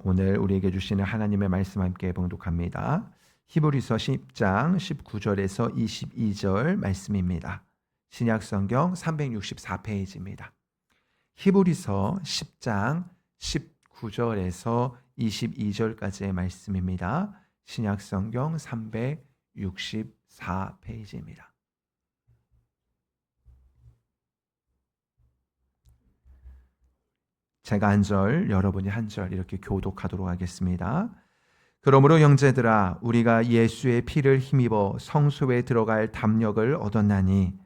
오늘 우리에게 주시는 하나님의 말씀 함께 봉독합니다. 히브리서 10장 19절에서 22절 말씀입니다. 신약성경 364페이지입니다. 히브리서 10장 19절에서 22절까지의 말씀입니다. 신약성경 364페이지입니다. 제가 한 절, 여러분이 한 절 이렇게 교독하도록 하겠습니다. 그러므로 형제들아, 우리가 예수의 피를 힘입어 성소에 들어갈 담력을 얻었나니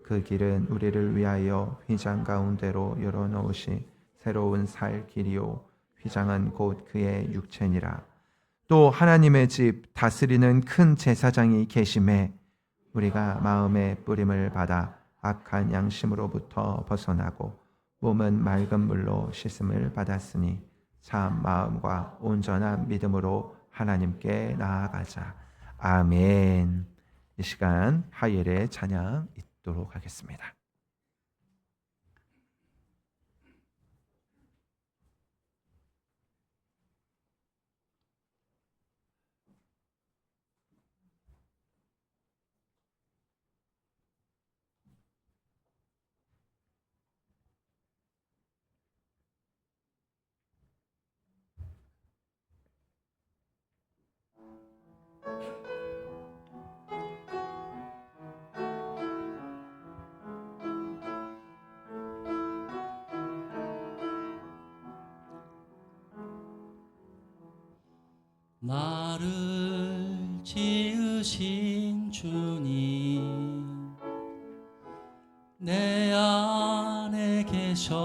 그 길은 우리를 위하여 휘장 가운데로 열어놓으시 새로운 살 길이요 휘장은 곧 그의 육체니라. 또 하나님의 집 다스리는 큰 제사장이 계심에 우리가 마음의 뿌림을 받아 악한 양심으로부터 벗어나고 몸은 맑은 물로 씻음을 받았으니 참 마음과 온전한 믿음으로 하나님께 나아가자. 아멘. 이 시간 하엘의 찬양 읽도록 하겠습니다. 나를 지으신 주님 내 안에 계셔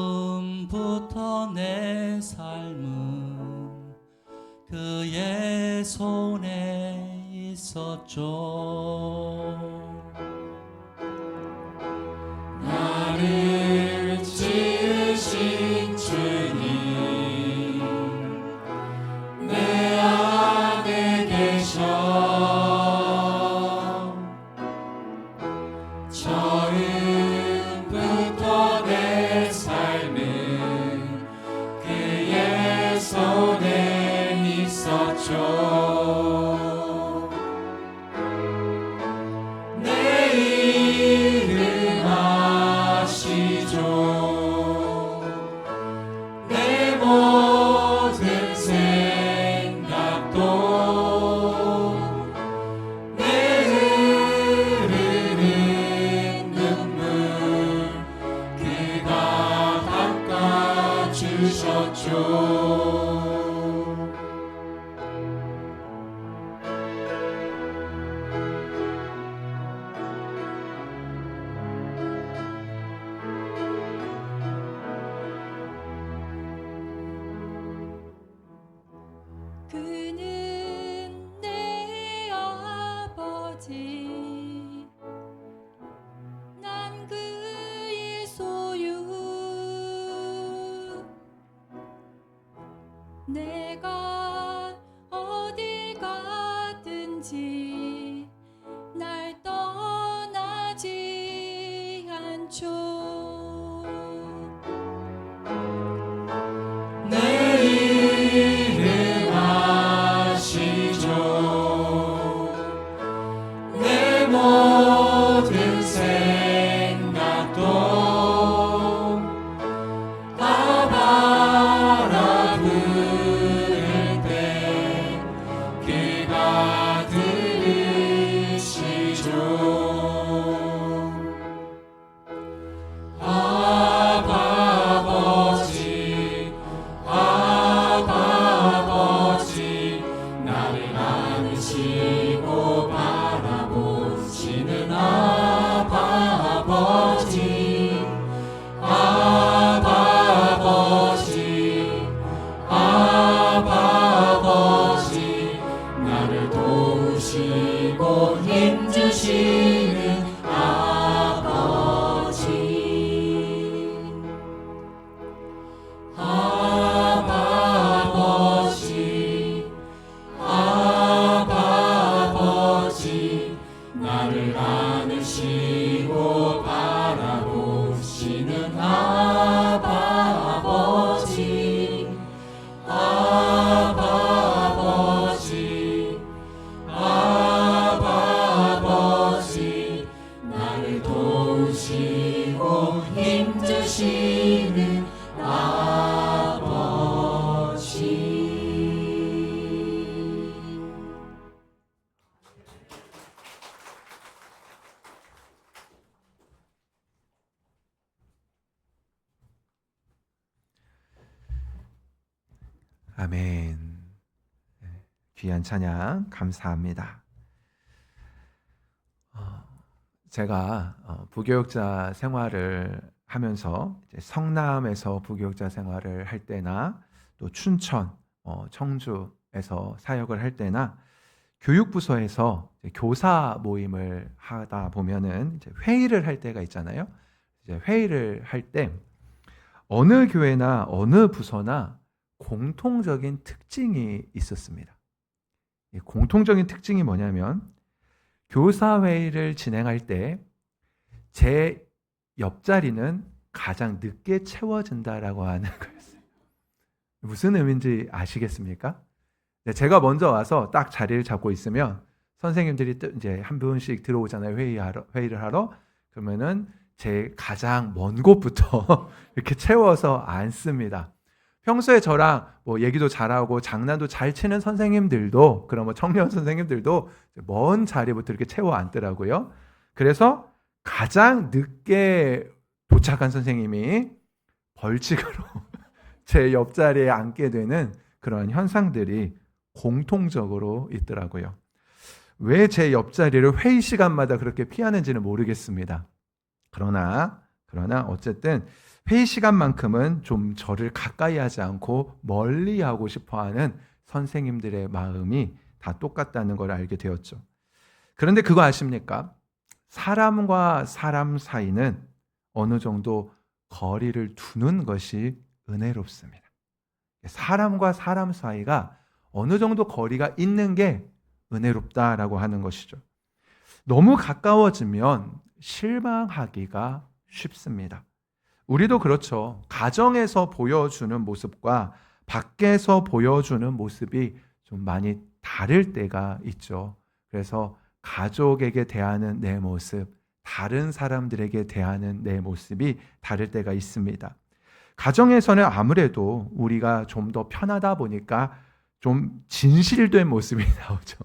처음부터 내 삶은 그의 손에 있었죠. 나를 지으신 주님 내 안에 계셔 처음부터 내 삶은 그의 손에 있었죠. 내 이름 아시죠. 내 모든 생각도 내 흐르는 눈물 그가 닦아주셨죠. 그는 내 아버지 난 그의 소유 내가 어딜 가든지 날 떠나지 않죠. 내 이름 아시죠. 내 모든 생각도 다 바라볼 때 그가 들으시죠. 크시고 힘주시는 아버지. 아멘. 귀한 찬양 감사합니다. 제가 부교육자 생활을 하면서 이제 성남에서 부교육자 생활을 할 때나 또 춘천, 청주에서 사역을 할 때나 교육부서에서 이제 교사 모임을 하다 보면은 이제 회의를 할 때가 있잖아요. 이제 회의를 할 때 어느 교회나 어느 부서나 공통적인 특징이 있었습니다. 이 공통적인 특징이 뭐냐면 교사 회의를 진행할 때 제 옆자리는 가장 늦게 채워진다라고 하는 거였어요. 무슨 의미인지 아시겠습니까? 제가 먼저 와서 딱 자리를 잡고 있으면 선생님들이 이제 한 분씩 들어오잖아요. 회의를 하러. 그러면은 제 가장 먼 곳부터 이렇게 채워서 앉습니다. 평소에 저랑 뭐 얘기도 잘하고 장난도 잘 치는 선생님들도, 그런 뭐 청년 선생님들도 먼 자리부터 이렇게 채워 앉더라고요. 그래서 가장 늦게 도착한 선생님이 벌칙으로 제 옆자리에 앉게 되는 그런 현상들이 공통적으로 있더라고요. 왜 제 옆자리를 회의 시간마다 그렇게 피하는지는 모르겠습니다. 그러나 어쨌든 회의 시간만큼은 좀 저를 가까이 하지 않고 멀리 하고 싶어하는 선생님들의 마음이 다 똑같다는 걸 알게 되었죠. 그런데 그거 아십니까? 사람과 사람 사이는 어느 정도 거리를 두는 것이 은혜롭습니다. 사람과 사람 사이가 어느 정도 거리가 있는 게 은혜롭다라고 하는 것이죠. 너무 가까워지면 실망하기가 쉽습니다. 우리도 그렇죠. 가정에서 보여주는 모습과 밖에서 보여주는 모습이 좀 많이 다를 때가 있죠. 그래서 가족에게 대하는 내 모습, 다른 사람들에게 대하는 내 모습이 다를 때가 있습니다. 가정에서는 아무래도 우리가 좀 더 편하다 보니까 좀 진실된 모습이 나오죠.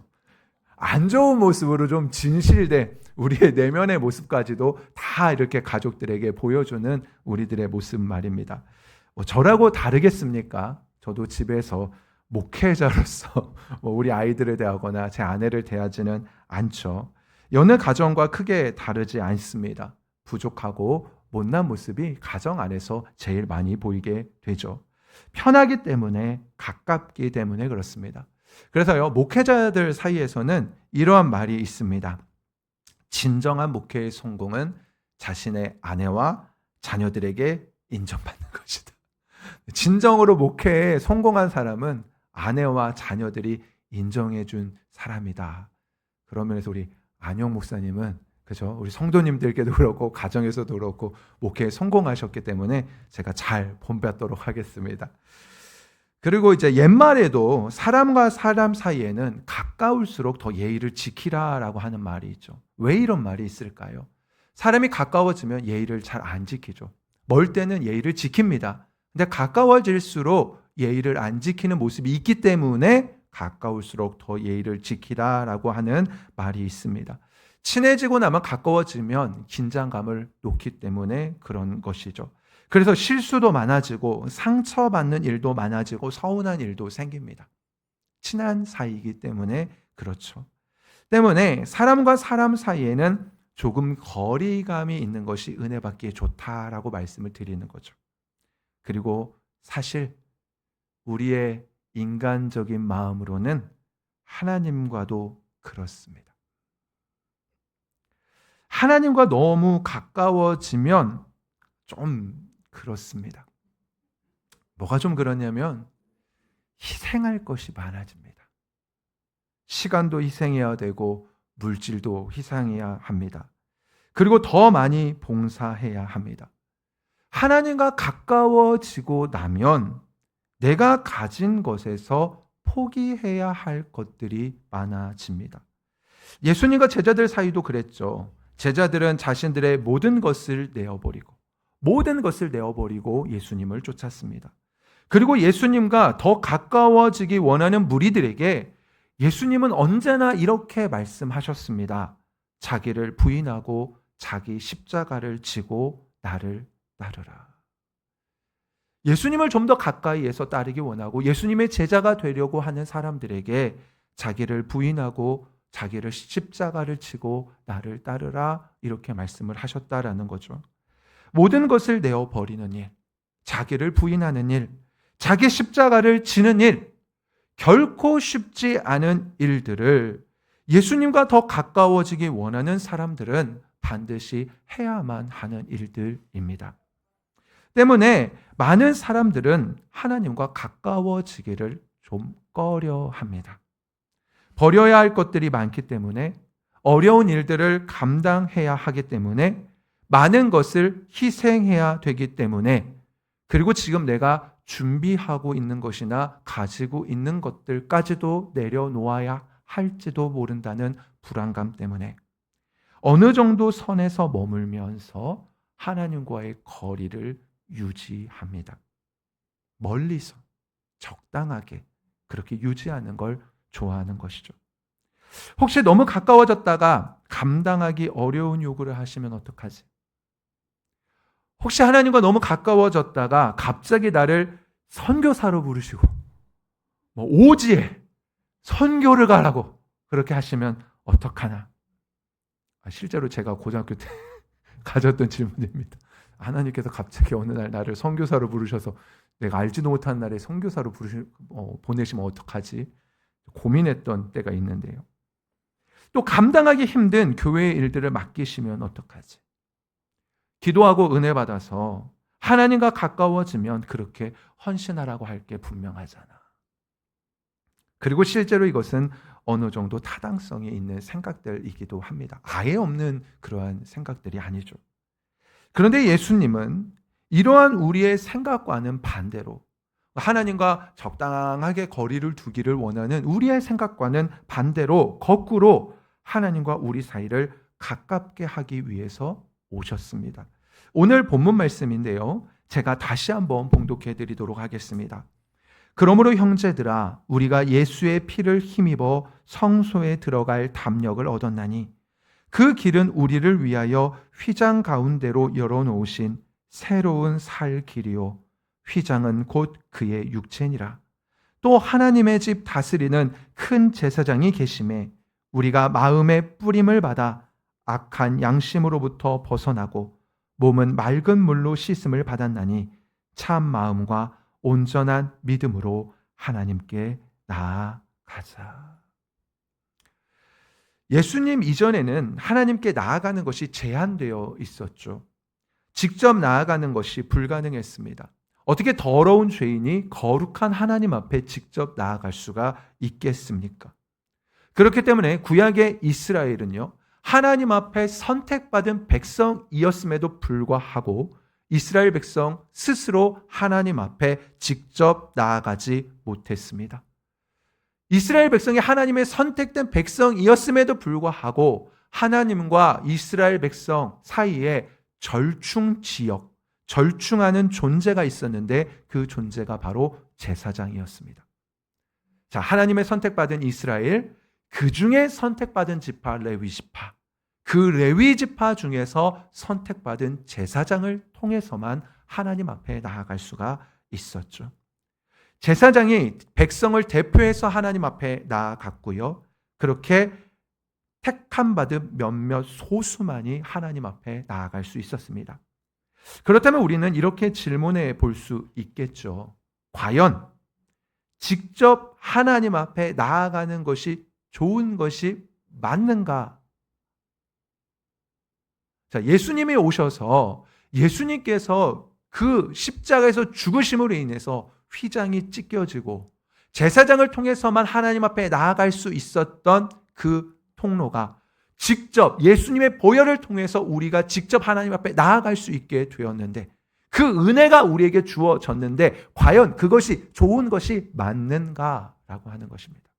안 좋은 모습으로 좀 진실된 우리의 내면의 모습까지도 다 이렇게 가족들에게 보여주는 우리들의 모습 말입니다. 저라고 다르겠습니까? 저도 집에서 목회자로서 우리 아이들을 대하거나 제 아내를 대하지는 않죠. 여느 가정과 크게 다르지 않습니다. 부족하고 못난 모습이 가정 안에서 제일 많이 보이게 되죠. 편하기 때문에, 가깝기 때문에 그렇습니다. 그래서요, 목회자들 사이에서는 이러한 말이 있습니다. 진정한 목회의 성공은 자신의 아내와 자녀들에게 인정받는 것이다. 진정으로 목회에 성공한 사람은 아내와 자녀들이 인정해 준 사람이다. 그런 면에서 우리 안용 목사님은, 그죠? 우리 성도님들께도 그렇고 가정에서도 그렇고 목회에 성공하셨기 때문에 제가 잘 본받도록 하겠습니다. 그리고 이제 옛말에도 사람과 사람 사이에는 가까울수록 더 예의를 지키라라고 하는 말이 있죠. 왜 이런 말이 있을까요? 사람이 가까워지면 예의를 잘 안 지키죠. 멀 때는 예의를 지킵니다. 근데 가까워질수록 예의를 안 지키는 모습이 있기 때문에 가까울수록 더 예의를 지키라라고 하는 말이 있습니다. 친해지고 나면 가까워지면 긴장감을 놓기 때문에 그런 것이죠. 그래서 실수도 많아지고 상처받는 일도 많아지고 서운한 일도 생깁니다. 친한 사이이기 때문에 그렇죠. 때문에 사람과 사람 사이에는 조금 거리감이 있는 것이 은혜받기에 좋다라고 말씀을 드리는 거죠. 그리고 사실 우리의 인간적인 마음으로는 하나님과도 그렇습니다. 하나님과 너무 가까워지면 좀 그렇습니다. 뭐가 좀 그러냐면 희생할 것이 많아집니다. 시간도 희생해야 되고 물질도 희생해야 합니다. 그리고 더 많이 봉사해야 합니다. 하나님과 가까워지고 나면 내가 가진 것에서 포기해야 할 것들이 많아집니다. 예수님과 제자들 사이도 그랬죠. 제자들은 자신들의 모든 것을 내어버리고 예수님을 쫓았습니다. 그리고 예수님과 더 가까워지기 원하는 무리들에게 예수님은 언제나 이렇게 말씀하셨습니다. 자기를 부인하고 자기 십자가를 지고 나를 따르라. 예수님을 좀 더 가까이에서 따르기 원하고 예수님의 제자가 되려고 하는 사람들에게 자기를 부인하고 자기를 십자가를 지고 나를 따르라 이렇게 말씀을 하셨다라는 거죠. 모든 것을 내어버리는 일, 자기를 부인하는 일, 자기 십자가를 지는 일, 결코 쉽지 않은 일들을 예수님과 더 가까워지기 원하는 사람들은 반드시 해야만 하는 일들입니다. 때문에 많은 사람들은 하나님과 가까워지기를 좀 꺼려합니다. 버려야 할 것들이 많기 때문에, 어려운 일들을 감당해야 하기 때문에, 많은 것을 희생해야 되기 때문에, 그리고 지금 내가 준비하고 있는 것이나 가지고 있는 것들까지도 내려놓아야 할지도 모른다는 불안감 때문에 어느 정도 선에서 머물면서 하나님과의 거리를 유지합니다. 멀리서 적당하게 그렇게 유지하는 걸 좋아하는 것이죠. 혹시 너무 가까워졌다가 감당하기 어려운 요구를 하시면 어떡하지? 혹시 하나님과 너무 가까워졌다가 갑자기 나를 선교사로 부르시고 오지에 선교를 가라고 그렇게 하시면 어떡하나? 실제로 제가 고등학교 때 가졌던 질문입니다. 하나님께서 갑자기 어느 날 나를 선교사로 부르셔서 내가 알지도 못한 날에 선교사로 보내시면 어떡하지? 고민했던 때가 있는데요. 또 감당하기 힘든 교회의 일들을 맡기시면 어떡하지? 기도하고 은혜 받아서 하나님과 가까워지면 그렇게 헌신하라고 할 게 분명하잖아. 그리고 실제로 이것은 어느 정도 타당성이 있는 생각들이기도 합니다. 아예 없는 그러한 생각들이 아니죠. 그런데 예수님은 이러한 우리의 생각과는 반대로, 하나님과 적당하게 거리를 두기를 원하는 우리의 생각과는 반대로 거꾸로 하나님과 우리 사이를 가깝게 하기 위해서 오셨습니다. 오늘 본문 말씀인데요. 제가 다시 한번 봉독해 드리도록 하겠습니다. 그러므로 형제들아, 우리가 예수의 피를 힘입어 성소에 들어갈 담력을 얻었나니 그 길은 우리를 위하여 휘장 가운데로 열어놓으신 새로운 살 길이요 휘장은 곧 그의 육체니라. 또 하나님의 집 다스리는 큰 제사장이 계심에 우리가 마음의 뿌림을 받아 악한 양심으로부터 벗어나고 몸은 맑은 물로 씻음을 받았나니 참 마음과 온전한 믿음으로 하나님께 나아가자. 예수님 이전에는 하나님께 나아가는 것이 제한되어 있었죠. 직접 나아가는 것이 불가능했습니다. 어떻게 더러운 죄인이 거룩한 하나님 앞에 직접 나아갈 수가 있겠습니까? 그렇기 때문에 구약의 이스라엘은요, 하나님 앞에 선택받은 백성이었음에도 불구하고 이스라엘 백성 스스로 하나님 앞에 직접 나아가지 못했습니다. 이스라엘 백성이 하나님의 선택된 백성이었음에도 불구하고 하나님과 이스라엘 백성 사이에 절충 지역, 절충하는 존재가 있었는데 그 존재가 바로 제사장이었습니다. 자, 하나님의 선택받은 이스라엘, 그 중에 선택받은 지파 레위 지파, 그 레위 지파 중에서 선택받은 제사장을 통해서만 하나님 앞에 나아갈 수가 있었죠. 제사장이 백성을 대표해서 하나님 앞에 나아갔고요. 그렇게 택함 받은 몇몇 소수만이 하나님 앞에 나아갈 수 있었습니다. 그렇다면 우리는 이렇게 질문해 볼 수 있겠죠. 과연 직접 하나님 앞에 나아가는 것이 좋은 것이 맞는가? 자, 예수님이 오셔서 예수님께서 그 십자가에서 죽으심으로 인해서 휘장이 찢겨지고 제사장을 통해서만 하나님 앞에 나아갈 수 있었던 그 통로가 직접 예수님의 보혈을 통해서 우리가 직접 하나님 앞에 나아갈 수 있게 되었는데, 그 은혜가 우리에게 주어졌는데 과연 그것이 좋은 것이 맞는가라고 하는 것입니다.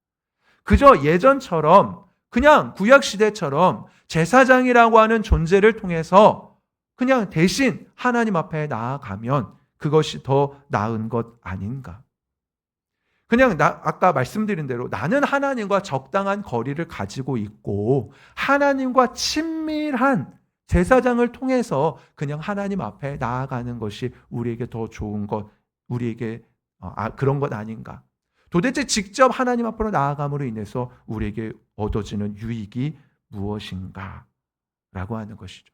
그저 예전처럼 그냥 구약시대처럼 제사장이라고 하는 존재를 통해서 그냥 대신 하나님 앞에 나아가면 그것이 더 나은 것 아닌가? 그냥 아까 말씀드린 대로 나는 하나님과 적당한 거리를 가지고 있고 하나님과 친밀한 제사장을 통해서 그냥 하나님 앞에 나아가는 것이 우리에게 더 좋은 것, 우리에게 그런 것 아닌가? 도대체 직접 하나님 앞으로 나아감으로 인해서 우리에게 얻어지는 유익이 무엇인가? 라고 하는 것이죠.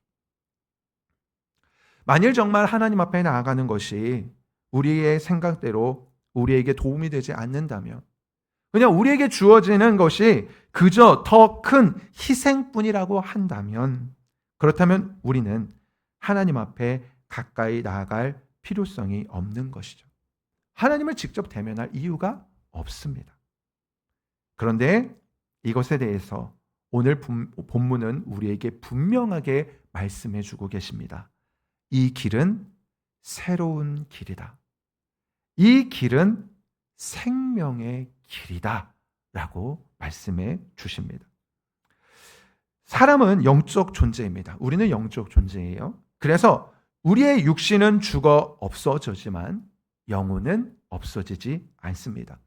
만일 정말 하나님 앞에 나아가는 것이 우리의 생각대로 우리에게 도움이 되지 않는다면, 그냥 우리에게 주어지는 것이 그저 더 큰 희생뿐이라고 한다면, 그렇다면 우리는 하나님 앞에 가까이 나아갈 필요성이 없는 것이죠. 하나님을 직접 대면할 이유가 없습니다. 그런데 이것에 대해서 오늘 본문은 우리에게 분명하게 말씀해 주고 계십니다. 이 길은 새로운 길이다. 이 길은 생명의 길이다. 라고 말씀해 주십니다. 사람은 영적 존재입니다. 우리는 영적 존재예요. 그래서 우리의 육신은 죽어 없어지지만 영혼은 없어지지 않습니다.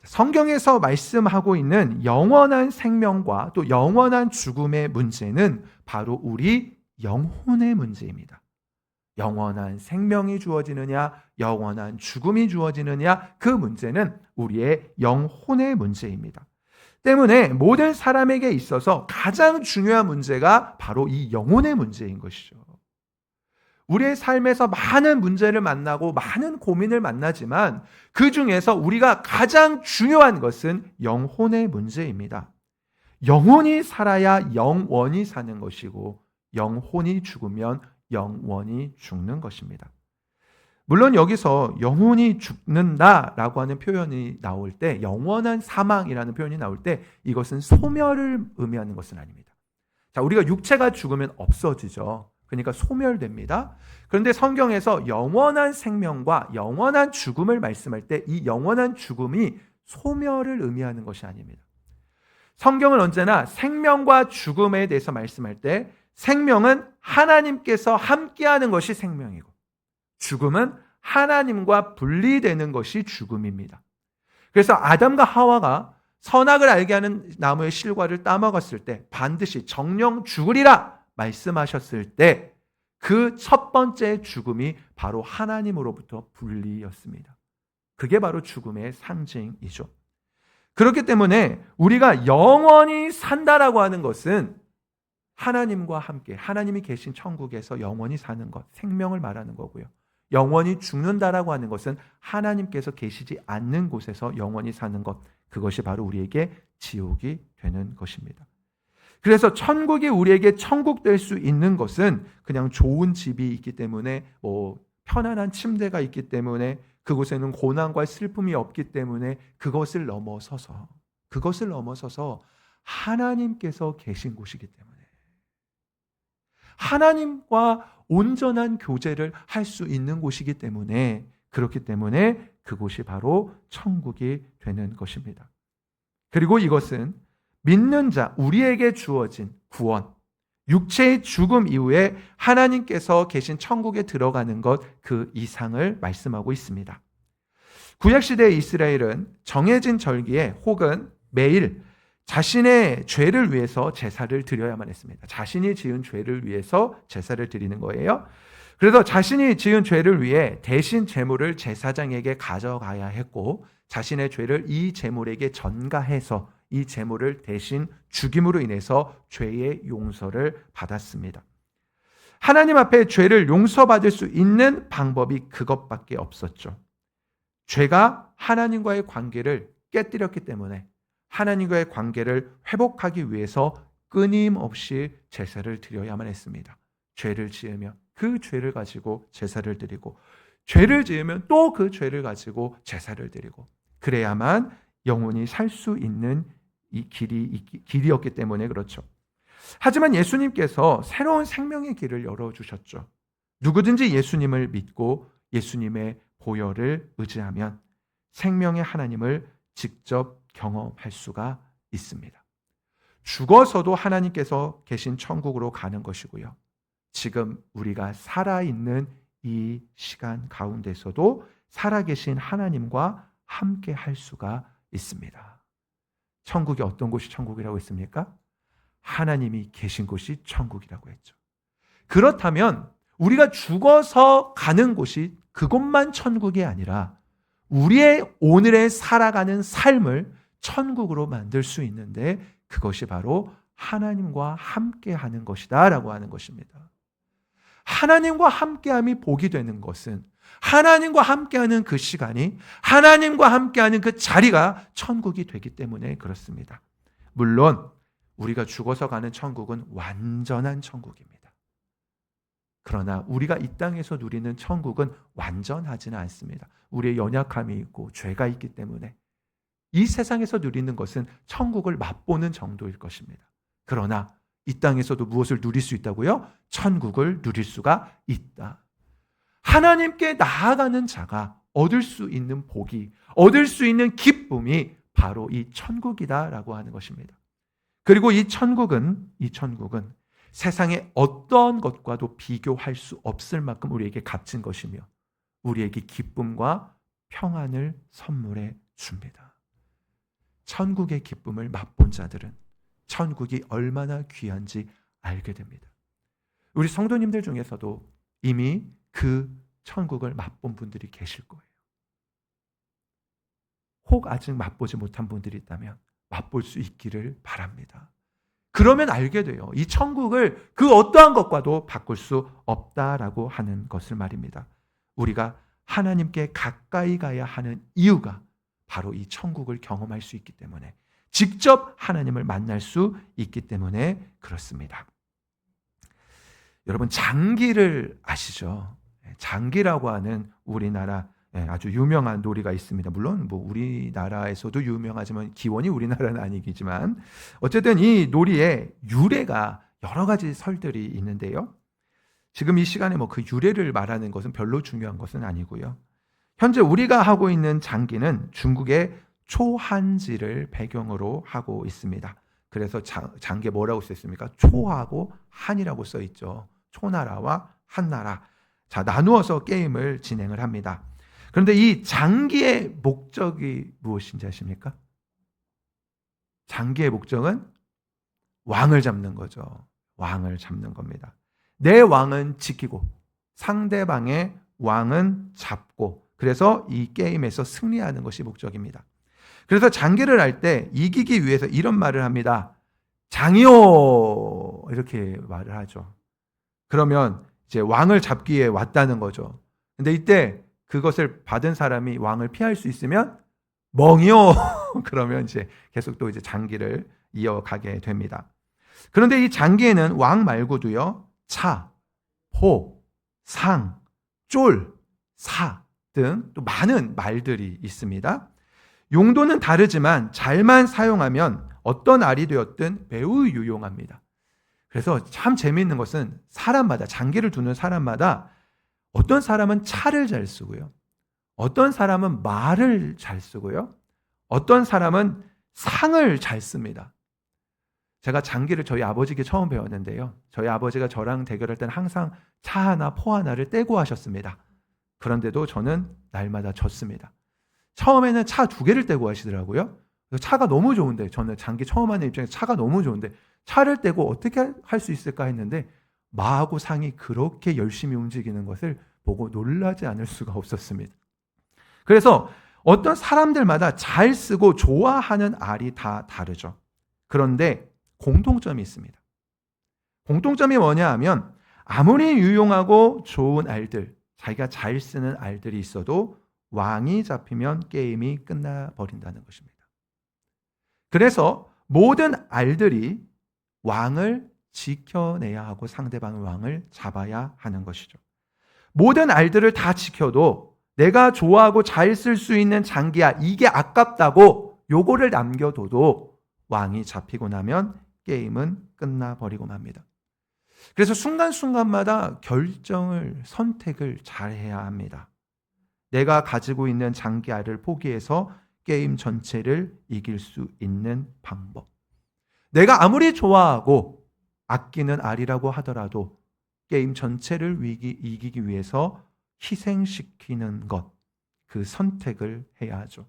성경에서 말씀하고 있는 영원한 생명과 또 영원한 죽음의 문제는 바로 우리 영혼의 문제입니다. 영원한 생명이 주어지느냐, 영원한 죽음이 주어지느냐, 그 문제는 우리의 영혼의 문제입니다. 때문에 모든 사람에게 있어서 가장 중요한 문제가 바로 이 영혼의 문제인 것이죠. 우리의 삶에서 많은 문제를 만나고 많은 고민을 만나지만 그 중에서 우리가 가장 중요한 것은 영혼의 문제입니다. 영혼이 살아야 영원히 사는 것이고 영혼이 죽으면 영원히 죽는 것입니다. 물론 여기서 영혼이 죽는다라고 하는 표현이 나올 때, 영원한 사망이라는 표현이 나올 때 이것은 소멸을 의미하는 것은 아닙니다. 자, 우리가 육체가 죽으면 없어지죠. 그러니까 소멸됩니다. 그런데 성경에서 영원한 생명과 영원한 죽음을 말씀할 때 이 영원한 죽음이 소멸을 의미하는 것이 아닙니다. 성경은 언제나 생명과 죽음에 대해서 말씀할 때 생명은 하나님께서 함께하는 것이 생명이고 죽음은 하나님과 분리되는 것이 죽음입니다. 그래서 아담과 하와가 선악을 알게 하는 나무의 실과를 따먹었을 때 반드시 정령 죽으리라 말씀하셨을 때 그 첫 번째 죽음이 바로 하나님으로부터 분리였습니다. 그게 바로 죽음의 상징이죠. 그렇기 때문에 우리가 영원히 산다라고 하는 것은 하나님과 함께 하나님이 계신 천국에서 영원히 사는 것, 생명을 말하는 거고요. 영원히 죽는다라고 하는 것은 하나님께서 계시지 않는 곳에서 영원히 사는 것, 그것이 바로 우리에게 지옥이 되는 것입니다. 그래서 천국이 우리에게 천국 될 수 있는 것은 그냥 좋은 집이 있기 때문에, 편안한 침대가 있기 때문에, 그곳에는 고난과 슬픔이 없기 때문에 그것을 넘어서서 하나님께서 계신 곳이기 때문에 하나님과 온전한 교제를 할 수 있는 곳이기 때문에, 그렇기 때문에 그곳이 바로 천국이 되는 것입니다. 그리고 이것은 믿는 자, 우리에게 주어진 구원, 육체의 죽음 이후에 하나님께서 계신 천국에 들어가는 것, 그 이상을 말씀하고 있습니다. 구약시대의 이스라엘은 정해진 절기에 혹은 매일 자신의 죄를 위해서 제사를 드려야만 했습니다. 자신이 지은 죄를 위해서 제사를 드리는 거예요. 그래서 자신이 지은 죄를 위해 대신 제물을 제사장에게 가져가야 했고, 자신의 죄를 이 제물에게 전가해서 이 제물을 대신 죽임으로 인해서 죄의 용서를 받았습니다. 하나님 앞에 죄를 용서받을 수 있는 방법이 그것밖에 없었죠. 죄가 하나님과의 관계를 깨뜨렸기 때문에 하나님과의 관계를 회복하기 위해서 끊임없이 제사를 드려야만 했습니다. 죄를 지으면 그 죄를 가지고 제사를 드리고, 죄를 지으면 또 그 죄를 가지고 제사를 드리고, 그래야만 영혼이 살 수 있는 이 길이었기 때문에 그렇죠. 하지만 예수님께서 새로운 생명의 길을 열어주셨죠. 누구든지 예수님을 믿고 예수님의 보혈을 의지하면 생명의 하나님을 직접 경험할 수가 있습니다. 죽어서도 하나님께서 계신 천국으로 가는 것이고요. 지금 우리가 살아있는 이 시간 가운데서도 살아계신 하나님과 함께 할 수가 있습니다. 천국이 어떤 곳이 천국이라고 했습니까? 하나님이 계신 곳이 천국이라고 했죠. 그렇다면 우리가 죽어서 가는 곳이 그곳만 천국이 아니라 우리의 오늘의 살아가는 삶을 천국으로 만들 수 있는데 그것이 바로 하나님과 함께하는 것이다 라고 하는 것입니다. 하나님과 함께함이 복이 되는 것은 하나님과 함께하는 그 시간이 하나님과 함께하는 그 자리가 천국이 되기 때문에 그렇습니다. 물론 우리가 죽어서 가는 천국은 완전한 천국입니다. 그러나 우리가 이 땅에서 누리는 천국은 완전하지는 않습니다. 우리의 연약함이 있고 죄가 있기 때문에 이 세상에서 누리는 것은 천국을 맛보는 정도일 것입니다. 그러나 이 땅에서도 무엇을 누릴 수 있다고요? 천국을 누릴 수가 있다. 하나님께 나아가는 자가 얻을 수 있는 복이, 얻을 수 있는 기쁨이 바로 이 천국이다라고 하는 것입니다. 그리고 이 천국은 세상의 어떤 것과도 비교할 수 없을 만큼 우리에게 값진 것이며 우리에게 기쁨과 평안을 선물해 줍니다. 천국의 기쁨을 맛본 자들은 천국이 얼마나 귀한지 알게 됩니다. 우리 성도님들 중에서도 이미 그 천국을 맛본 분들이 계실 거예요. 혹 아직 맛보지 못한 분들이 있다면 맛볼 수 있기를 바랍니다. 그러면 알게 돼요. 이 천국을 그 어떠한 것과도 바꿀 수 없다라고 하는 것을 말입니다. 우리가 하나님께 가까이 가야 하는 이유가 바로 이 천국을 경험할 수 있기 때문에, 직접 하나님을 만날 수 있기 때문에 그렇습니다. 여러분, 장기를 아시죠? 장기라고 하는 우리나라 아주 유명한 놀이가 있습니다. 물론 우리나라에서도 유명하지만 기원이 우리나라는 아니지만 어쨌든 이 놀이의 유래가 여러 가지 설들이 있는데요. 지금 이 시간에 그 유래를 말하는 것은 별로 중요한 것은 아니고요. 현재 우리가 하고 있는 장기는 중국의 초한지를 배경으로 하고 있습니다. 그래서 장기에 뭐라고 써 있습니까? 초하고 한이라고 써 있죠. 초나라와 한나라. 자, 나누어서 게임을 진행을 합니다. 그런데 이 장기의 목적이 무엇인지 아십니까? 장기의 목적은 왕을 잡는 거죠. 왕을 잡는 겁니다. 내 왕은 지키고 상대방의 왕은 잡고, 그래서 이 게임에서 승리하는 것이 목적입니다. 그래서 장기를 할 때 이기기 위해서 이런 말을 합니다. 장이요! 이렇게 말을 하죠. 그러면 이제 왕을 잡기 위해 왔다는 거죠. 근데 이때 그것을 받은 사람이 왕을 피할 수 있으면 멍이요! 그러면 이제 계속 또 이제 장기를 이어가게 됩니다. 그런데 이 장기에는 왕 말고도요, 차, 호, 상, 쫄, 사 등 또 많은 말들이 있습니다. 용도는 다르지만 잘만 사용하면 어떤 알이 되었든 매우 유용합니다. 그래서 참 재미있는 것은 사람마다, 장기를 두는 사람마다 어떤 사람은 차를 잘 쓰고요, 어떤 사람은 말을 잘 쓰고요, 어떤 사람은 상을 잘 씁니다. 제가 장기를 저희 아버지께 처음 배웠는데요, 저희 아버지가 저랑 대결할 때는 항상 차 하나, 포 하나를 떼고 하셨습니다. 그런데도 저는 날마다 졌습니다. 처음에는 차 2개를 떼고 하시더라고요. 차가 너무 좋은데, 저는 장기 처음 하는 입장에서 차가 너무 좋은데 차를 떼고 어떻게 할 수 있을까 했는데 마하고 상이 그렇게 열심히 움직이는 것을 보고 놀라지 않을 수가 없었습니다. 그래서 어떤 사람들마다 잘 쓰고 좋아하는 알이 다 다르죠. 그런데 공통점이 있습니다. 공통점이 뭐냐 하면 아무리 유용하고 좋은 알들, 자기가 잘 쓰는 알들이 있어도 왕이 잡히면 게임이 끝나버린다는 것입니다. 그래서 모든 알들이 왕을 지켜내야 하고 상대방의 왕을 잡아야 하는 것이죠. 모든 알들을 다 지켜도 내가 좋아하고 잘 쓸 수 있는 장기야, 이게 아깝다고 요거를 남겨둬도 왕이 잡히고 나면 게임은 끝나버리고 맙니다. 그래서 순간순간마다 선택을 잘 해야 합니다. 내가 가지고 있는 장기알을 포기해서 게임 전체를 이길 수 있는 방법. 내가 아무리 좋아하고 아끼는 아리라고 하더라도 게임 전체를 이기기 위해서 희생시키는 것, 그 선택을 해야 하죠.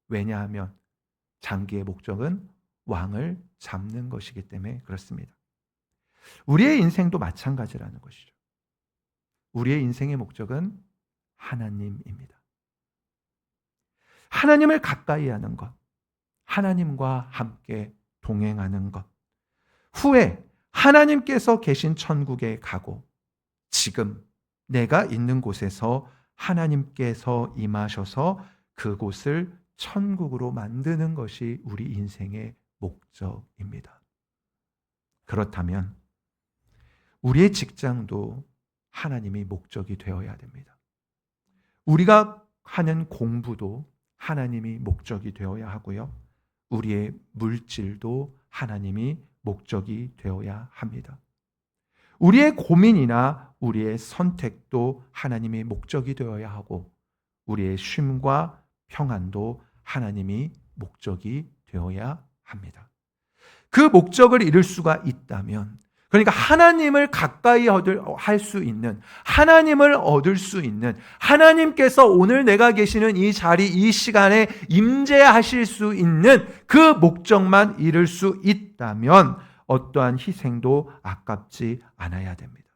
왜냐하면 장기의 목적은 왕을 잡는 것이기 때문에 그렇습니다. 우리의 인생도 마찬가지라는 것이죠. 우리의 인생의 목적은 하나님입니다. 하나님을 가까이 하는 것, 하나님과 함께 동행하는 것, 후에 하나님께서 계신 천국에 가고 지금 내가 있는 곳에서 하나님께서 임하셔서 그곳을 천국으로 만드는 것이 우리 인생의 목적입니다. 그렇다면 우리의 직장도 하나님이 목적이 되어야 됩니다. 우리가 하는 공부도 하나님이 목적이 되어야 하고요. 우리의 물질도 하나님이 목적이 되어야 합니다. 우리의 고민이나 우리의 선택도 하나님의 목적이 되어야 하고 우리의 쉼과 평안도 하나님이 목적이 되어야 합니다. 그 목적을 이룰 수가 있다면, 그러니까 하나님을 가까이 할 수 있는, 하나님을 얻을 수 있는, 하나님께서 오늘 내가 계시는 이 자리, 이 시간에 임재하실 수 있는 그 목적만 이룰 수 있다면 어떠한 희생도 아깝지 않아야 됩니다.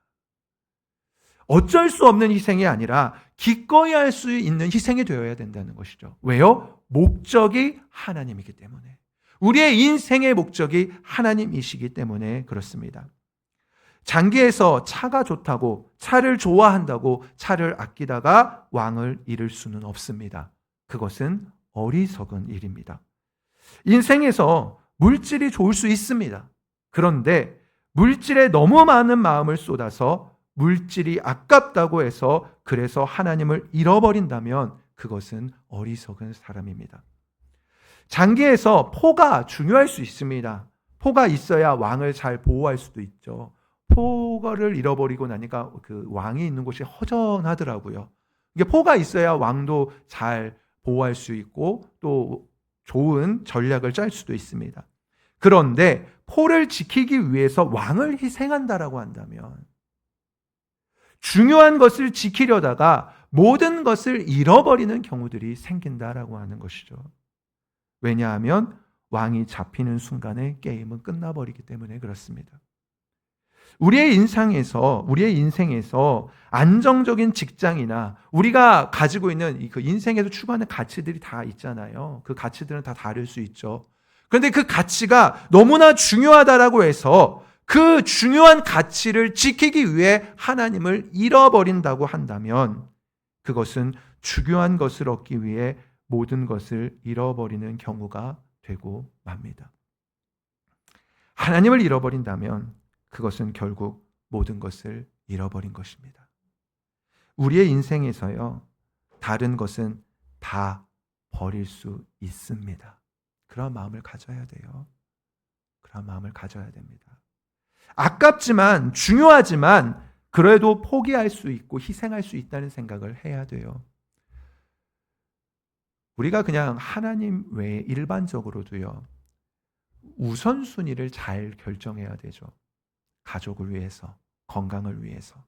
어쩔 수 없는 희생이 아니라 기꺼이 할 수 있는 희생이 되어야 된다는 것이죠. 왜요? 목적이 하나님이기 때문에. 우리의 인생의 목적이 하나님이시기 때문에 그렇습니다. 장기에서 차가 좋다고, 차를 좋아한다고 차를 아끼다가 왕을 잃을 수는 없습니다. 그것은 어리석은 일입니다. 인생에서 물질이 좋을 수 있습니다. 그런데 물질에 너무 많은 마음을 쏟아서 물질이 아깝다고 해서 그래서 하나님을 잃어버린다면 그것은 어리석은 사람입니다. 장기에서 포가 중요할 수 있습니다. 포가 있어야 왕을 잘 보호할 수도 있죠. 포가를 잃어버리고 나니까 그 왕이 있는 곳이 허전하더라고요. 이게 포가 있어야 왕도 잘 보호할 수 있고 또 좋은 전략을 짤 수도 있습니다. 그런데 포를 지키기 위해서 왕을 희생한다라고 한다면 중요한 것을 지키려다가 모든 것을 잃어버리는 경우들이 생긴다라고 하는 것이죠. 왜냐하면 왕이 잡히는 순간에 게임은 끝나버리기 때문에 그렇습니다. 우리의 인생에서 안정적인 직장이나 우리가 가지고 있는 그 인생에서 추구하는 가치들이 다 있잖아요. 그 가치들은 다 다를 수 있죠. 그런데 그 가치가 너무나 중요하다라고 해서 그 중요한 가치를 지키기 위해 하나님을 잃어버린다고 한다면 그것은 중요한 것을 얻기 위해 모든 것을 잃어버리는 경우가 되고 맙니다. 하나님을 잃어버린다면 그것은 결국 모든 것을 잃어버린 것입니다. 우리의 인생에서요, 다른 것은 다 버릴 수 있습니다. 그런 마음을 가져야 돼요. 그런 마음을 가져야 됩니다. 아깝지만, 중요하지만, 그래도 포기할 수 있고 희생할 수 있다는 생각을 해야 돼요. 우리가 그냥 하나님 외에 일반적으로도요, 우선순위를 잘 결정해야 되죠. 가족을 위해서, 건강을 위해서,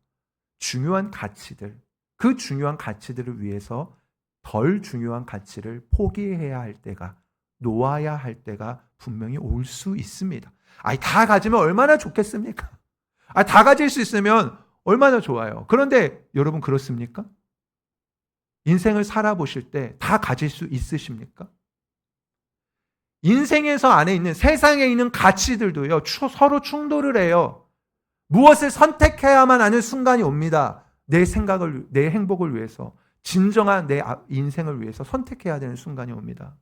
중요한 가치들, 그 중요한 가치들을 위해서 덜 중요한 가치를 포기해야 할 때가, 놓아야 할 때가 분명히 올 수 있습니다. 다 가지면 얼마나 좋겠습니까? 다 가질 수 있으면 얼마나 좋아요. 그런데 여러분 그렇습니까? 인생을 살아보실 때 다 가질 수 있으십니까? 인생에서 안에 있는 세상에 있는 가치들도요, 서로 충돌을 해요. 무엇을 선택해야만 하는 순간이 옵니다. 내 생각을, 내 행복을 위해서, 진정한 내 인생을 위해서 선택해야 되는 순간이 옵니다.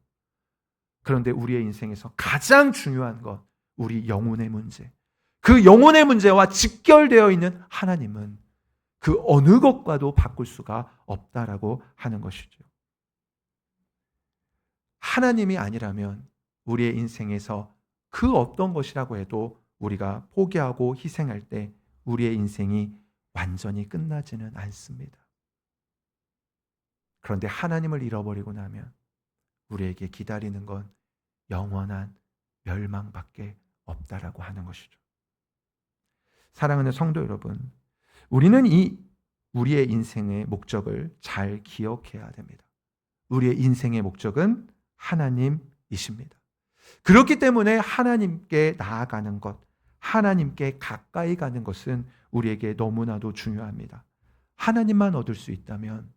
그런데 우리의 인생에서 가장 중요한 것, 우리 영혼의 문제, 그 영혼의 문제와 직결되어 있는 하나님은 그 어느 것과도 바꿀 수가 없다라고 하는 것이죠. 하나님이 아니라면 우리의 인생에서 그 어떤 것이라고 해도 우리가 포기하고 희생할 때 우리의 인생이 완전히 끝나지는 않습니다. 그런데 하나님을 잃어버리고 나면 우리에게 기다리는 건 영원한 멸망밖에 없다라고 하는 것이죠. 사랑하는 성도 여러분, 우리는 우리의 인생의 목적을 잘 기억해야 됩니다. 우리의 인생의 목적은 하나님이십니다. 그렇기 때문에 하나님께 나아가는 것, 하나님께 가까이 가는 것은 우리에게 너무나도 중요합니다. 하나님만 얻을 수 있다면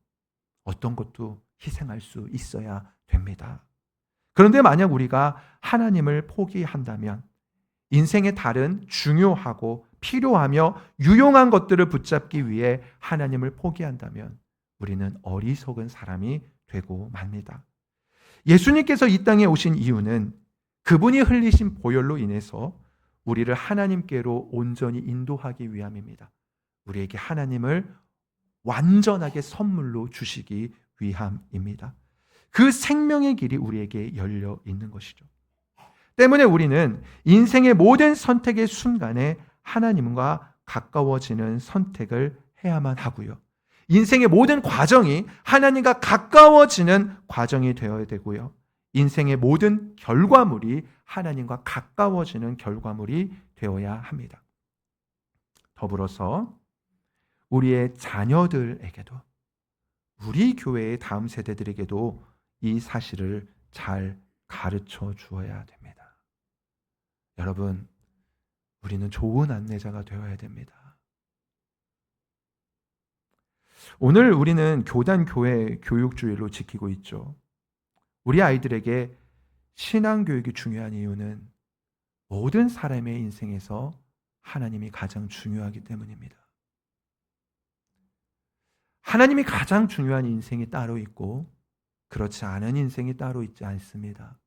어떤 것도 희생할 수 있어야 됩니다. 그런데 만약 우리가 하나님을 포기한다면 인생의 다른 중요하고 필요하며 유용한 것들을 붙잡기 위해 하나님을 포기한다면 우리는 어리석은 사람이 되고 맙니다. 예수님께서 이 땅에 오신 이유는 그분이 흘리신 보혈로 인해서 우리를 하나님께로 온전히 인도하기 위함입니다. 우리에게 하나님을 완전하게 선물로 주시기 위함입니다. 그 생명의 길이 우리에게 열려 있는 것이죠. 때문에 우리는 인생의 모든 선택의 순간에 하나님과 가까워지는 선택을 해야만 하고요. 인생의 모든 과정이 하나님과 가까워지는 과정이 되어야 되고요. 인생의 모든 결과물이 하나님과 가까워지는 결과물이 되어야 합니다. 더불어서 우리의 자녀들에게도, 우리 교회의 다음 세대들에게도 이 사실을 잘 가르쳐 주어야 됩니다. 여러분, 우리는 좋은 안내자가 되어야 됩니다. 오늘 우리는 교단교회 교육주일로 지키고 있죠. 우리 아이들에게 신앙교육이 중요한 이유는 모든 사람의 인생에서 하나님이 가장 중요하기 때문입니다. 하나님이 가장 중요한 인생이 따로 있고 그렇지 않은 인생이 따로 있지 않습니다.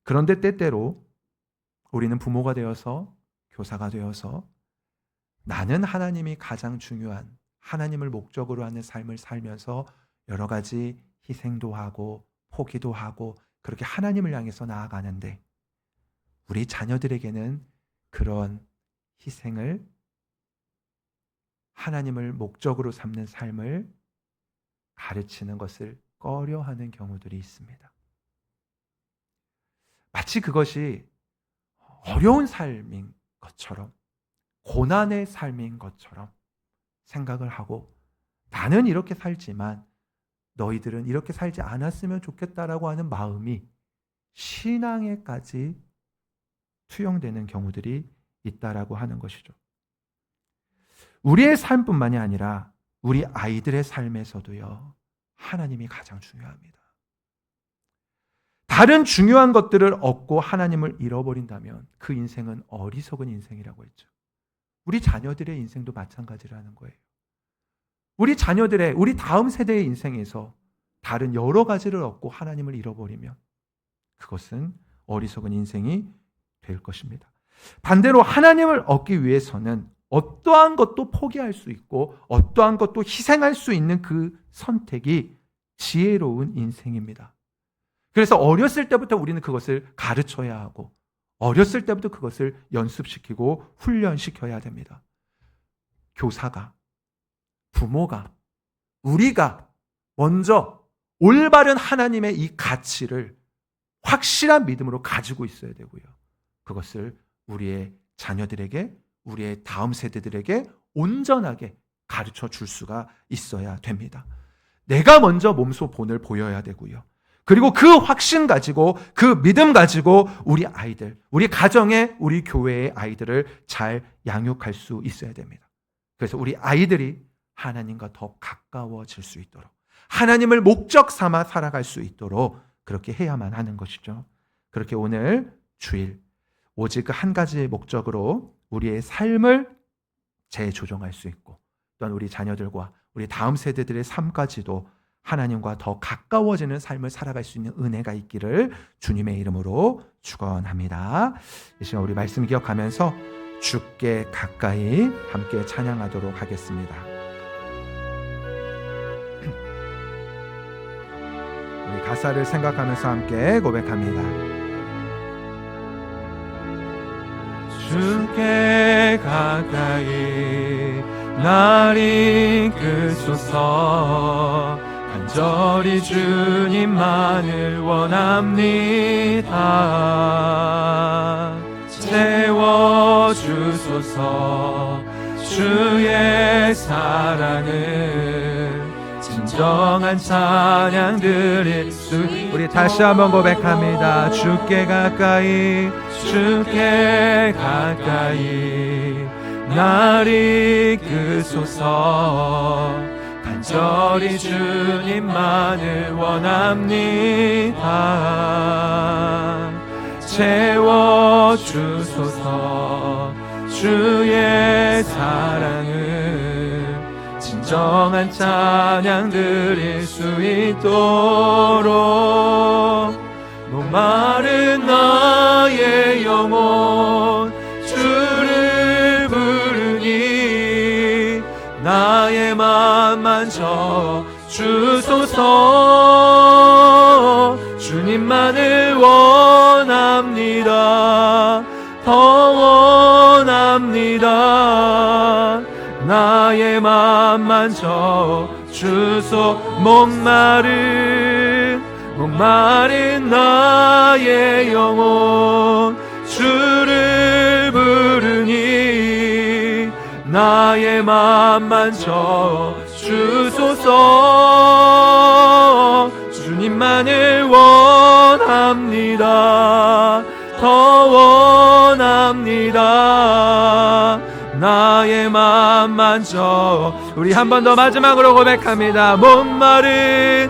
그런데 때때로 우리는 부모가 되어서, 교사가 되어서 나는 하나님이 가장 중요한, 하나님을 목적으로 하는 삶을 살면서 여러 가지 희생도 하고 포기도 하고 그렇게 하나님을 향해서 나아가는데 우리 자녀들에게는 그런 희생을, 하나님을 목적으로 삼는 삶을 가르치는 것을 꺼려하는 경우들이 있습니다. 마치 그것이 어려운 삶인 것처럼, 고난의 삶인 것처럼 생각을 하고 나는 이렇게 살지만 너희들은 이렇게 살지 않았으면 좋겠다라고 하는 마음이 신앙에까지 투영되는 경우들이 있다라고 하는 것이죠. 우리의 삶뿐만이 아니라 우리 아이들의 삶에서도요, 하나님이 가장 중요합니다. 다른 중요한 것들을 얻고 하나님을 잃어버린다면 그 인생은 어리석은 인생이라고 했죠. 우리 자녀들의 인생도 마찬가지라는 거예요. 우리 자녀들의, 우리 다음 세대의 인생에서 다른 여러 가지를 얻고 하나님을 잃어버리면 그것은 어리석은 인생이 될 것입니다. 반대로 하나님을 얻기 위해서는 어떠한 것도 포기할 수 있고 어떠한 것도 희생할 수 있는 그 선택이 지혜로운 인생입니다. 그래서 어렸을 때부터 우리는 그것을 가르쳐야 하고 어렸을 때부터 그것을 연습시키고 훈련시켜야 됩니다. 교사가, 부모가, 우리가 먼저 올바른 하나님의 이 가치를 확실한 믿음으로 가지고 있어야 되고요. 그것을 우리의 자녀들에게, 우리의 다음 세대들에게 온전하게 가르쳐 줄 수가 있어야 됩니다. 내가 먼저 몸소 본을 보여야 되고요. 그리고 그 확신 가지고, 그 믿음 가지고 우리 아이들, 우리 가정의, 우리 교회의 아이들을 잘 양육할 수 있어야 됩니다. 그래서 우리 아이들이 하나님과 더 가까워질 수 있도록, 하나님을 목적 삼아 살아갈 수 있도록 그렇게 해야만 하는 것이죠. 그렇게 오늘 주일 오직 그 한 가지 목적으로 우리의 삶을 재조정할 수 있고 또한 우리 자녀들과 우리 다음 세대들의 삶까지도 하나님과 더 가까워지는 삶을 살아갈 수 있는 은혜가 있기를 주님의 이름으로 축원합니다. 이 시간 우리 말씀 기억하면서 주께 가까이 함께 찬양하도록 하겠습니다. 우리 가사를 생각하면서 함께 고백합니다. 주께 가까이 날 이끄소서, 간절히 주님만을 원합니다. 채워주소서. 주의 사랑을 진정한 찬양 드릴 수. 우리 다시 한번 고백합니다. 주께 가까이, 주께 가까이 날 이끄소서. 간절히 주님만을 원합니다. 채워주소서. 주의 사랑을 진정한 찬양 드릴 수 있도록. 목마른 나의 영혼 주를 부르니 나의 맘 만져 주소서. 주님만을 원합니다. 더 원합니다. 나의 맘 만져 주소. 목마른 나의 영혼 주를 부르니 나의 맘 만져 주소서. 주님만을 원합니다. 더 원합니다. 나의 맘 만져. 우리 한 번 더 마지막으로 고백합니다. 목마른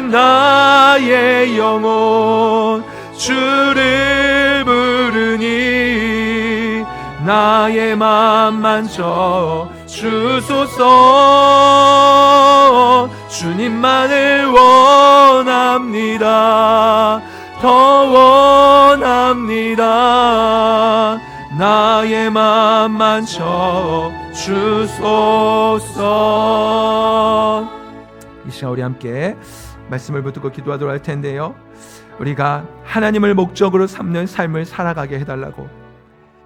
나의 영혼 주를 부르니 나의 맘 만져 주소서. 주님만을 원합니다. 더 원합니다. 나의 맘 만져 주소서. 이 시간 우리 함께 말씀을 붙들고 기도하도록 할 텐데요, 우리가 하나님을 목적으로 삼는 삶을 살아가게 해달라고,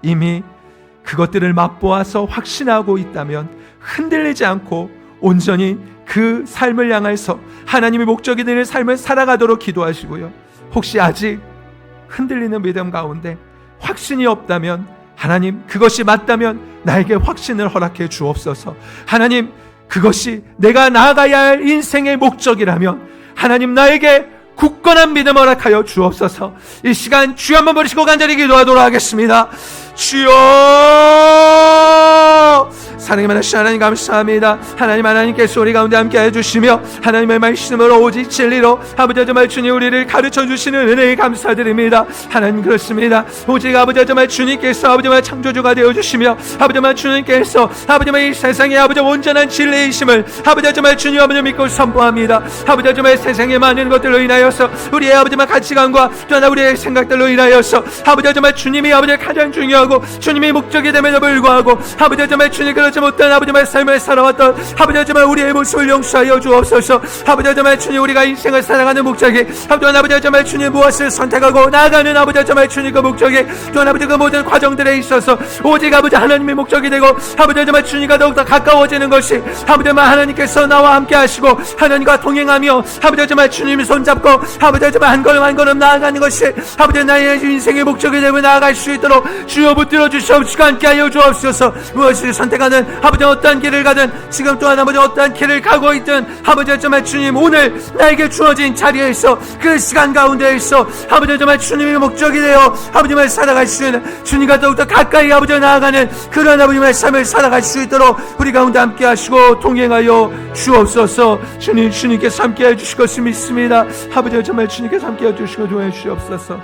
이미 그것들을 맛보아서 확신하고 있다면 흔들리지 않고 온전히 그 삶을 향해서 하나님의 목적이 되는 삶을 살아가도록 기도하시고요, 혹시 아직 흔들리는 믿음 가운데 확신이 없다면 하나님, 그것이 맞다면 나에게 확신을 허락해 주옵소서. 하나님, 그것이 내가 나아가야 할 인생의 목적이라면 하나님, 나에게 굳건한 믿음 허락하여 주옵소서. 이 시간 주여 한번 부르시고 간절히 기도하도록 하겠습니다. 주여, 사랑의 많으신 하나님 감사합니다. 하나님께서 우리 가운데 함께 해주시며 하나님의 말씀으로 오직 진리로 아버지 정말 주님 우리를 가르쳐 주시는 은혜에 감사드립니다. 하나님, 그렇습니다. 오직 아버지 정말 주님께서 아버지 정말 창조주가 되어주시며 아버지 정말 주님께서 아버지 정말 이 세상에 아버지 온전한 진리이심을 아버지 정말 주님 아버지 믿고 선포합니다. 아버지 정말 세상의 많은 것들로 인하여서 우리의 아버지 정말 가치관과 또한 우리의 생각들로 인하여서 아버지 정말 주님이 아버지 가장 중요하고 주님이 목적이 됨에도 불구하고 아버지 정말 주님 그렇지 못한 아버지 정말 삶을 살아왔던 아버지 정말 우리의 모습을 용서하여 주옵소서. 아버지 정말 주님 우리가 인생을 살아가는 목적이 아버지 정말 주님 무엇을 선택하고 나아가는 아버지 정말 주님 그 목적이 또한 아버지 그 모든 과정들에 있어서 오직 아버지 하나님의 목적이 되고 아버지 정말 주님과 더욱더 가까워지는 것이 아버지 정말 하나님께서 나와 함께 하시고 하나님과 동행하며 아버지 정말 주님을 손잡고 아버지 정말 한 걸음 한 걸음 나아가는 것이 아버지 나의 인생의 목적이 되고 나아갈 수 있도록 주여 붙들어 주시옵시고 함께 하여 주옵소서. 무엇을 선택하는 아버지 어떠한 길을 가든 지금 또한 아버지 어떠한 길을 가고 있든 아버지 정말 주님 오늘 나에게 주어진 자리에서 그 시간 가운데에서 아버지 정말 주님의 목적이 되어 아버지 정말 살아갈 수 있는 주님과 더욱더 가까이 아버지 나아가는 그런 아버지 정말 삶을 살아갈 수 있도록 우리 가운데 함께 하시고 동행하여 주옵소서. 주님께서 함께 해주실 것을 믿습니다. 아버지 정말 주님께서 함께 해주시고 도와주시옵소서.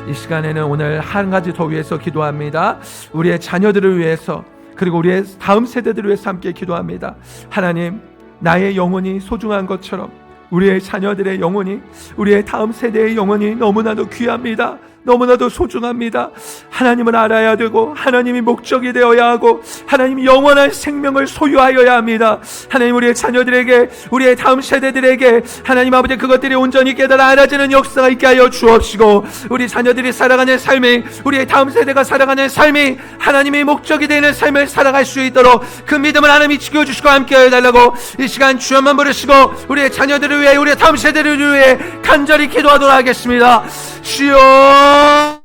이 시간에는 오늘 한 가지 더 위해서 기도합니다. 우리의 자녀들을 위해서 그리고 우리의 다음 세대들을 위해서 함께 기도합니다. 하나님, 나의 영혼이 소중한 것처럼 우리의 자녀들의 영혼이, 우리의 다음 세대의 영혼이 너무나도 귀합니다. 너무나도 소중합니다. 하나님을 알아야 되고 하나님이 목적이 되어야 하고 하나님이 영원한 생명을 소유하여야 합니다. 하나님 우리의 자녀들에게 우리의 다음 세대들에게 하나님 아버지 그것들이 온전히 깨달아 알아지는 역사가 있게 하여 주옵시고 우리 자녀들이 살아가는 삶이 우리의 다음 세대가 살아가는 삶이 하나님의 목적이 되는 삶을 살아갈 수 있도록 그 믿음을 하나님이 지켜주시고 함께하여 달라고 이 시간 주여만 부르시고 우리의 자녀들을 위해 우리의 다음 세대를 위해 간절히 기도하도록 하겠습니다. 주여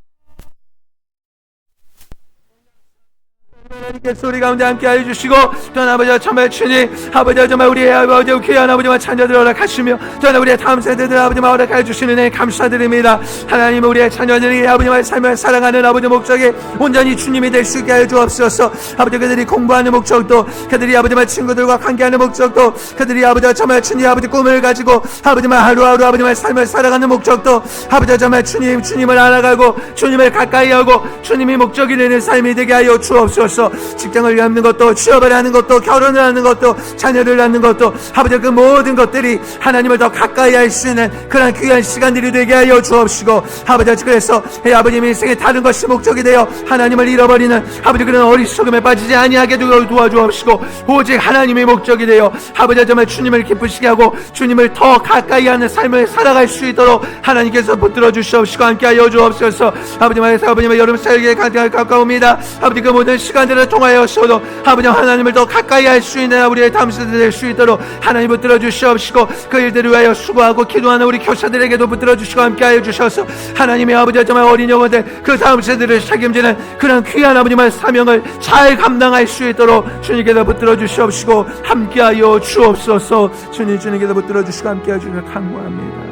하나님께 소리 가운데 함께 하여 주시고 또한 아버지와 정말 주님 아버지와 정말 우리의 아버지와 귀한 아버지와 자녀들을 허락하시며 또한 우리의 다음 세대들 아버지와 허락하여 주시는 애 감사드립니다. 하나님 우리의 자녀들이 아버지와의 삶을 살아가는 아버지 목적에 온전히 주님이 될 수 있게 하여 주옵소서. 아버지 그들이 공부하는 목적도 그들이 아버지와 친구들과 관계하는 목적도 그들이 아버지와 정말 주님 아버지 꿈을 가지고 아버지와 하루하루 아버지와의 삶을 살아가는 목적도 아버지와 정말 주님을 알아가고 주님을 가까이 하고 주님이 목적이 되는 삶이 되게 하여 주옵소서. 직장을 갖는 것도 취업을 하는 것도 결혼을 하는 것도 자녀를 낳는 것도 아버지 그 모든 것들이 하나님을 더 가까이 할 수 있는 그런 귀한 시간들이 되게 하여 주옵시고 아버지 그래서 아버지 인생에 다른 것이 목적이 되어 하나님을 잃어버리는 아버지 그런 어리석음에 빠지지 아니하게 도와주옵시고 오직 하나님의 목적이 되어 아버지 정말 주님을 기쁘시게 하고 주님을 더 가까이 하는 삶을 살아갈 수 있도록 하나님께서 붙들어 주시옵시고 함께 하여 주옵소서. 아버지만에서 아버님의 여름 살기에 가까웁니다. 아버지 그 모든 시간들을 통하여서도 아버지 하나님을 더 가까이 할 수 있는 우리의 다음 세대 될 수 있도록 하나님 붙들어 주시옵시고 그 일들을 위하여 수고하고 기도하는 우리 교사들에게도 붙들어 주시고 함께하여 주셔서 하나님의 아버지 정말 어린 영혼들 그 다음 세대를 책임지는 그런 귀한 아버님의 사명을 잘 감당할 수 있도록 주님께서 붙들어 주시옵시고 함께하여 주옵소서. 주님께서 붙들어 주시고 함께하여 주시길 간구합니다.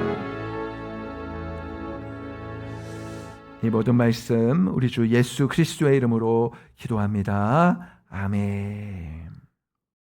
이 모든 말씀 우리 주 예수 그리스도의 이름으로 기도합니다. 아멘.